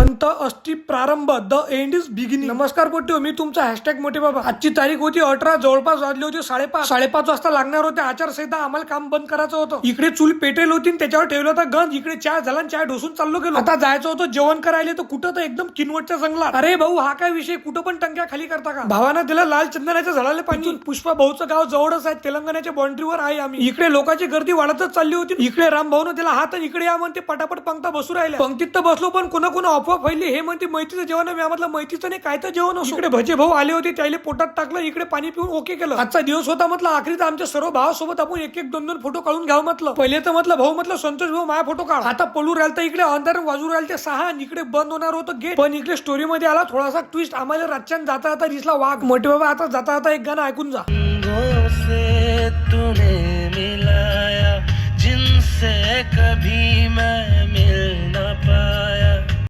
अंत अस्ति प्रारंभ, द एंड इज बिगिनिंग. नमस्कार पोट्टे, मी तुमचा हॅशटॅग मोठे बाबा. आजची तारीख होती 18, जवळपास वाजले होते 5:30 वाजता लागणार होते आचारसंहिता. आम्हाला काम बंद करायचं होतं. इकडे चूल पेटेल होती त्याच्यावर ठेवलं होता गंज. इकडे चहा झाला, चहा ढोसून चाललो गेलो. आता जायचं होतं जेवण करायला, तर कुठं तर एकदम किनवटच्या जंगलात. अरे भाऊ, हा काय विषय, कुठं पण टंक्या खाली करता का? भावानं दिला लाल चंदनाच्या झाडाला पाणी. पुष्पा भाऊचं गाव जवळच आहे, तेलंगणाच्या बाउंड्रीवर आहे आम्ही. इकडे लोकांची गर्दी वाढतच चालली होती. इकडे राम भाऊनं दिला हात, इकडे या म्हणते पटापट पंक्ता बसू राहिल्या. पंक्तीत तर बसलो, पण कोणा कोणा अफवा फैली. हे म्हणते मैतीचं जेवण. मी म्हटलं मैतीचं नाही, काय तर जेवण. इकडे भजे भाऊ आले होते, त्याला पोटात टाकलं. इकडे पाणी पिऊन ओके केलं. आजचा दिवस होता म्हटलं आखरी, तर आमच्या सर्व भावासोबत आपण एक एक 2-2 फोटो काढून घ्यावं म्हटलं. पहिले तर म्हटलं भाऊ, म्हटलं संतोष भाऊ माझा फोटो काढ. आता पळू राहिलं तर इकडे अंधार वाजू राहिले ते 6. इकडे बंद होणार होतं गेट, पण इकडे स्टोरी मध्ये आला थोडासा ट्विस्ट. आम्हाला रातच्यान जाता जाता दिसला वाघ. मोठे बाबा, आता जाता जाता एक गाणं ऐकून जा. जिनसे कभी मैं मिल